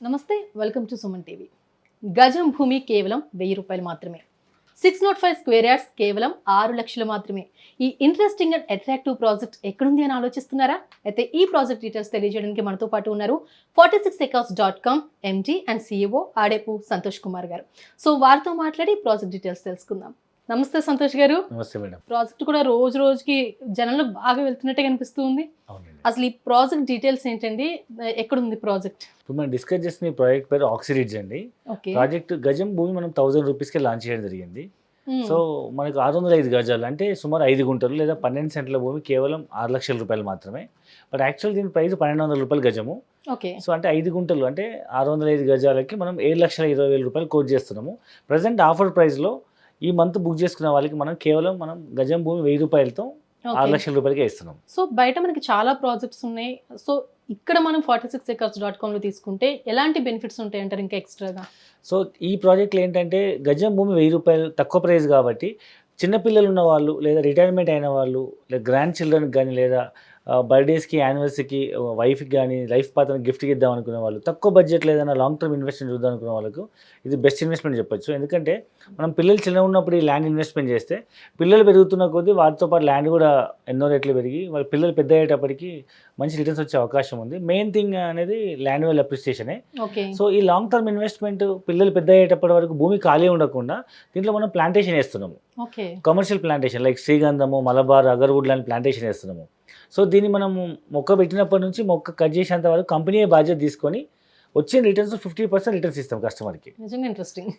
నమస్తే, welcome to Suman TV. గజం భూమి కేవలం 1000 రూపాయలు మాత్రమే. 605 స్క్వేర్ యార్డ్స్ కేవలం 6 లక్షలు మాత్రమే. ఈ ఇంట్రెస్టింగ్ అండ్ అట్రాక్టివ్ ప్రాజెక్ట్ ఎక్కడుంది అని ఆలోచిస్తున్నారా? అయితే ఈ ప్రాజెక్ట్ డీటెయిల్స్ తెలియజేయడానికి మనతో పాటు ఉన్నారు 46acres.com MD and CEO Adepu Santosh Kumar గారు. సో వారితో మాట్లాడి ప్రాజెక్ట్ డీటెయిల్స్ తెలుసుకుందాం. నమస్తే సంతోష్ గారు. నమస్తే మేడం. ప్రాజెక్ట్ కూడా రోజు రోజుకి జనంలో బాగా వెళ్తున్నట్టే కనిపిస్తుంది. అసలు ఈ ప్రాజెక్ట్ డీటెయిల్స్ ఏంటండి? ఎక్కడుంది ప్రాజెక్ట్? ఇప్పుడు మనం డిస్కస్ చేసిన ఈ ప్రాజెక్ట్ పేరు ఆక్సిరిడ్జ్ అండి. ప్రాజెక్ట్ గజం భూమి మనం 1000 రూపీస్కి లాంచ్ చేయడం జరిగింది. సో మనకు 605 గజాలు అంటే సుమారు 5 గుంటలు లేదా 12 సెంట్ల భూమి కేవలం 6 లక్షల రూపాయలు మాత్రమే. బట్ యాక్చువల్ దీని ప్రైస్ 1200 రూపాయలు గజము. సో అంటే 5 గుంటలు అంటే 605 గజాలకి మనం 7,20,000 రూపాయలు కోట్ చేస్తున్నాము. ప్రజెంట్ ఆఫర్ ప్రైస్లో ఈ మంత్ బుక్ చేసుకున్న వాళ్ళకి మనం కేవలం గజం భూమి 1000 రూపాయలతో 6 లక్షల రూపాయలకే ఇస్తున్నాం. సో బయట మనకి చాలా ప్రాజెక్ట్స్ ఉన్నాయి. సో ఇక్కడ మనం 46acres.com లో తీసుకుంటే ఎలాంటి బెనిఫిట్స్ ఉంటాయి అంటారు ఇంకా ఎక్స్ట్రాగా? సో ఈ ప్రాజెక్టులు ఏంటంటే గజం భూమి 1000 రూపాయలు తక్కువ ప్రైస్ కాబట్టి చిన్నపిల్లలు ఉన్న వాళ్ళు లేదా రిటైర్మెంట్ అయిన వాళ్ళు లేదా గ్రాండ్ చిల్డ్రన్కి కానీ లేదా బర్త్డేస్కి యానివర్సరీకి వైఫ్కి కానీ లైఫ్ పార్ట్నర్ గిఫ్ట్కి ఇద్దాం అనుకునే వాళ్ళు తక్కువ బడ్జెట్లో ఏదైనా లాంగ్ టర్మ్ ఇన్వెస్ట్మెంట్ చూద్దాం అనుకునే వాళ్ళకు ఇది బెస్ట్ ఇన్వెస్ట్మెంట్ చెప్పొచ్చు. ఎందుకంటే మనం పిల్లలు చిన్న ఉన్నప్పుడు ఈ ల్యాండ్ ఇన్వెస్ట్మెంట్ చేస్తే పిల్లలు పెరుగుతున్న కొద్దీ వాటితో పాటు ల్యాండ్ కూడా ఎన్నో రేట్లు పెరిగి వాళ్ళ పిల్లలు పెద్ద అయ్యేటప్పటికి మంచి రిటర్న్స్ వచ్చే అవకాశం ఉంది. మెయిన్ థింగ్ అనేది ల్యాండ్ వాల్యూ అప్రిసియేషనే. సో ఈ లాంగ్ టర్మ్ ఇన్వెస్ట్మెంట్ పిల్లలు పెద్ద అయ్యేటప్పటి వరకు భూమి ఖాళీ ఉండకుండా దీంట్లో మనం ప్లాంటేషన్ వేస్తున్నాము. కమర్షియల్ ప్లాంటేషన్ లైక్ శ్రీగంధము, మలబార్, అగర్వుడ్ లాంటి ప్లాంటేషన్ వేస్తున్నాము. సో దీన్ని మనం మొక్క పెట్టినప్పటి నుంచి మొక్క కట్ చేసేంత వరకు కంపెనీ బాధ్యత తీసుకొని వచ్చిన రిటర్న్స్ 50% రిటర్న్స్ ఇస్తాం కస్టమర్కి. నిజంగా interesting.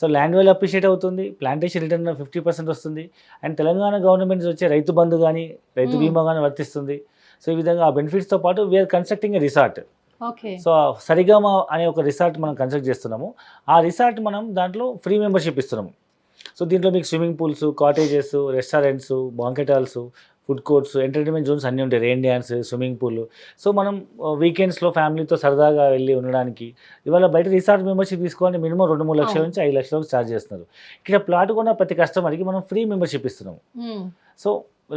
So land value appreciate అవుతుంది, ప్లాంటేషన్ రిటర్న్ 50% వస్తుంది. అండ్ తెలంగాణ గవర్నమెంట్ వచ్చే రైతు బంధు కానీ రైతు బీమా కానీ వర్తిస్తుంది. సో ఈ విధంగా ఆ బెనిఫిట్స్తో పాటు వీఆర్ కన్స్ట్రక్టింగ్ ఏ రిసార్ట్. సో సరిగమ అనే ఒక రిసార్ట్ మనం కన్స్ట్రక్ట్ చేస్తున్నాము. ఆ రిసార్ట్ మనం దాంట్లో ఫ్రీ మెంబర్షిప్ ఇస్తున్నాము. సో దీంట్లో మీకు swimming pools, cottages, restaurants, banquet halls, food courts, entertainment zones అన్నీ ఉంటాయి. Rain dance, swimming pool. So మనం వీకెండ్స్లో ఫ్యామిలీతో సరదాగా వెళ్ళి ఉండడానికి ఇవాళ బయట రిసార్ట్ మెంబర్షిప్ తీసుకోవాలంటే మినిమం 2-3 లక్షల నుంచి 5 లక్షల వరకు ఛార్జ్ చేస్తున్నారు. ఇక్కడ ప్లాట్ కొన్న ప్రతి కస్టమర్కి మనం ఫ్రీ మెంబర్షిప్ ఇస్తున్నాము. సో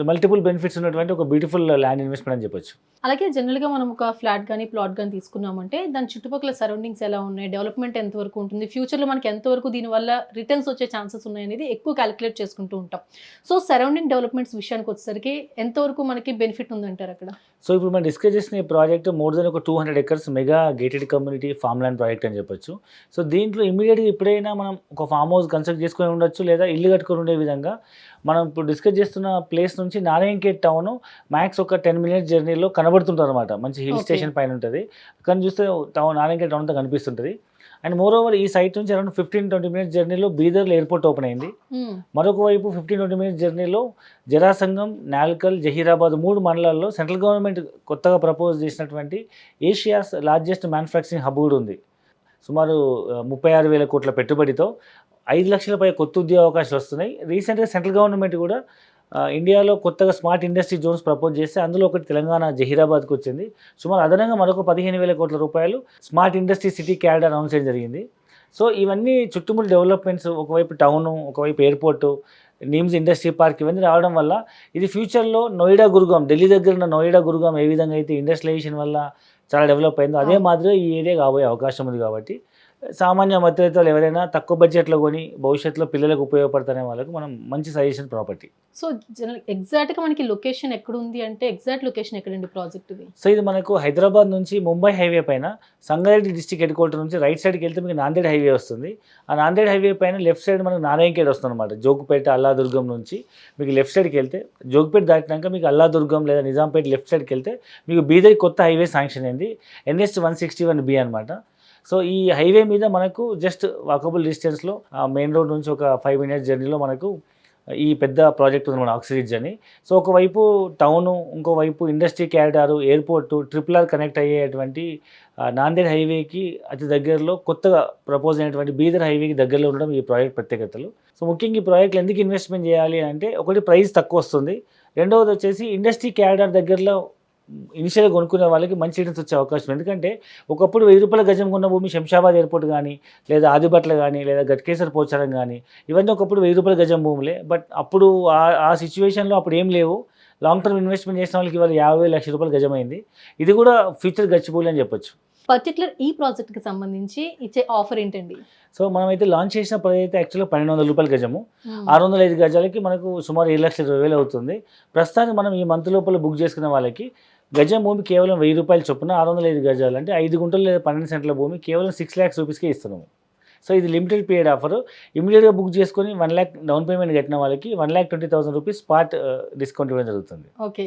మల్టిపుల్ బెనిఫిట్స్ ఉన్నటువంటి ఒక బ్యూటిఫుల్ ల్యాండ్ ఇన్వెస్ట్మెంట్ అని చెప్పొచ్చు. అలాగే జనరల్గా మనం ఒక ఫ్లాట్ కానీ ప్లాట్ కానీ తీసుకున్నామంటే దాని చుట్టుపక్కల సరౌండింగ్స్ ఎలా ఉన్నాయి, డెవలప్మెంట్ ఎంతవరకు ఉంటుంది, ఫ్యూచర్లో మనకి ఎంతవరకు దీనివల్ల రిటర్న్స్ వచ్చే ఛాన్సెస్ ఉన్నాయి అనేది ఎక్కువ క్యాలిక్యులేట్ చేసుకుంటూ ఉంటాం. సో సరౌండింగ్ డెవలప్మెంట్స్ విషయానికి వచ్చేసరికి ఎంతవరకు మనకి బెనిఫిట్ ఉందంటారు అక్కడ? సో ఇప్పుడు మనం డిస్కస్ చేసిన ఈ ప్రాజెక్ట్ మోర్ దెన్ ఒక 200 acres mega gated community farm land project అని చెప్పొచ్చు. సో దీంట్లో ఇమీడియట్గా ఎప్పుడైనా మనం ఒక ఫామ్ హౌస్ కన్స్ట్రక్ట్ చేసుకొని ఉండొచ్చు లేదా ఇల్లు కట్టుకొని ఉండే విధంగా మనం ఇప్పుడు డిస్కస్ చేస్తున్న ప్లేస్ నుంచి నారాయణఖేడ్ టౌన్ మ్యాక్స్ ఒక 10 minutes జర్నీలో కనబడుతుంటుంది అనమాట. మంచి హిల్ స్టేషన్ పైన ఉంటుంది. కానీ చూస్తే టౌన్ నారాయణఖేడ్ టౌన్ అంతా కనిపిస్తుంటుంది. అండ్ మోర్ ఓవర్ ఈ సైట్ నుంచి అరౌండ్ 15-20 minutes జర్నీలో బీదర్లో ఎయిర్పోర్ట్ ఓపెన్ అయింది. మరొక వైపు 15-20 minutes జర్నీలో జరాసంగం, నాల్కల్, జహీరాబాద్ 3 మండలాల్లో సెంట్రల్ గవర్నమెంట్ కొత్తగా ప్రపోజ్ చేసినటువంటి ఏషియాస్ లార్జెస్ట్ మ్యానుఫ్యాక్చరింగ్ హబ్ కూడా ఉంది. సుమారు 36,000 కోట్ల పెట్టుబడితో 5 లక్షల పై కొత్త ఉద్యోగ అవకాశాలు వస్తున్నాయి. రీసెంట్గా సెంట్రల్ గవర్నమెంట్ కూడా ఇండియాలో కొత్తగా స్మార్ట్ ఇండస్ట్రీ జోన్స్ ప్రపోజ్ చేస్తే అందులో ఒకటి తెలంగాణ జహీరాబాద్కి వచ్చింది. సుమారు అదనంగా మరొక 15,000 కోట్ల రూపాయలు smart industry city cadre announce చేయడం జరిగింది. సో ఇవన్నీ చుట్టుముట్టు డెవలప్మెంట్స్, ఒకవైపు టౌను, ఒకవైపు ఎయిర్పోర్టు, నిమ్స్ ఇండస్ట్రీ పార్క్ ఇవన్నీ రావడం వల్ల ఇది ఫ్యూచర్లో నోయిడా, గురుగాం, ఢిల్లీ దగ్గర ఉన్న నోయిడా, గురుగాం ఏ విధంగా అయితే ఇండస్ట్రియలైజేషన్ వల్ల చాలా డెవలప్ అయిందో అదే మాదిరిగా ఈ ఏరియా కాబోయే అవకాశం ఉంది. కాబట్టి సామాన్య మధ్యతరగతులు ఎవరైనా తక్కువ బడ్జెట్లో కొని భవిష్యత్తులో పిల్లలకు ఉపయోగపడుతున్న వాళ్ళకు మనం మంచి సజెషన్ ప్రాపర్టీ. సో ఎగ్జాక్ట్గా మనకి లొకేషన్ ఎక్కడుంది అంటే ఎగ్జాక్ట్ లొకేషన్ ఎక్కడండి ప్రాజెక్ట్ ఇది? సో ఇది మనకు హైదరాబాద్ నుంచి ముంబై హైవే పైన సంగారెడ్డి డిస్ట్రిక్ట్ హెడ్ క్వార్టర్ నుంచి రైట్ సైడ్కి వెళ్తే మీకు నాందేడ్ హైవే వస్తుంది. ఆ నాందేడ్ హైవే పైన లెఫ్ట్ సైడ్ మనకు నారాయణఖేడ్ వస్తుంది అనమాట. జోగుపేట, అల్లాదుర్గం నుంచి మీకు లెఫ్ట్ సైడ్కి వెళ్తే జోగుపేట దాటినాక మీకు అల్లాదుర్గం లేదా నిజాంపేట లెఫ్ట్ సైడ్కి వెళ్తే మీకు బీదర్ కొత్త హైవే శాంక్షన్ అయింది. NH 161B అనమాట. సో ఈ హైవే మీద మనకు జస్ట్ వాకబుల్ డిస్టెన్స్లో మెయిన్ రోడ్ నుంచి ఒక 5 minutes జర్నీలో మనకు ఈ పెద్ద ప్రాజెక్ట్ ఉంది మన ఆక్సిరిడ్జ్ అని. సో ఒకవైపు టౌను, ఇంకోవైపు ఇండస్ట్రీ క్యారిడారు, ఎయిర్పోర్టు, RRR కనెక్ట్ అయ్యేటువంటి నాందేడ్ హైవేకి అతి దగ్గరలో కొత్తగా ప్రపోజ్ అయినటువంటి బీదర్ హైవేకి దగ్గరలో ఉండడం ఈ ప్రాజెక్ట్ ప్రత్యేకతలు. సో ముఖ్యంగా ఈ ప్రాజెక్టులు ఎందుకు ఇన్వెస్ట్మెంట్ చేయాలి అంటే ఒకటి ప్రైస్ తక్కువ వస్తుంది, రెండవది వచ్చేసి ఇండస్ట్రీ క్యారిడార్ దగ్గరలో ఇనిషియల్గా కొనుక్కునే వాళ్ళకి మంచి రిటర్న్స్ వచ్చే అవకాశం. ఎందుకంటే ఒకప్పుడు 1000 రూపాయల గజం కొన్న భూమి శంషాబాద్ ఎయిర్పోర్ట్ కానీ లేదా ఆదిబట్ల కానీ లేదా గట్కేసర్ పోచారం కానీ ఇవన్నీ ఒకప్పుడు 1000 రూపాయల గజం భూములే. బట్ అప్పుడు ఆ సిచ్యువేషన్లో అప్పుడు ఏం లేవు. లాంగ్ టర్మ్ ఇన్వెస్ట్మెంట్ చేసిన వాళ్ళకి ఇవాళ 50,00,000 రూపాయలు గజమైంది. ఇది కూడా ఫ్యూచర్ గచ్చిబౌలి అని చెప్పొచ్చు. పర్టికులర్ ఈ ప్రాజెక్ట్కి సంబంధించి ఇచ్చే ఆఫర్ ఏంటండి? సో మనమైతే లాంచ్ చేసిన ప్రైస్ అయితే యాక్చువల్గా 1200 రూపాయల గజము, 605 గజాలకి మనకు సుమారు 7,20,000 అవుతుంది. ప్రస్తుతానికి మనం ఈ మంత్ లోపల బుక్ చేసుకున్న వాళ్ళకి గజం భూమి కేవలం 1000 రూపాయలు చొప్పున 605 గజాలు అంటే 5 గుంటలు లేదా 12 సెంట్ల భూమి కేవలం 6 lakhs రూపీస్కే ఇస్తున్నాము. సో ఇది లిమిటెడ్ పీరియడ్ ఆఫర్. ఇమీడియట్గా బుక్ చేసుకొని 1 lakh డౌన్ పేమెంట్ కట్టిన వాళ్ళకి 1,20,000 రూపీస్ స్పాట్ డిస్కౌంట్ ఇవ్వడం జరుగుతుంది. ఓకే.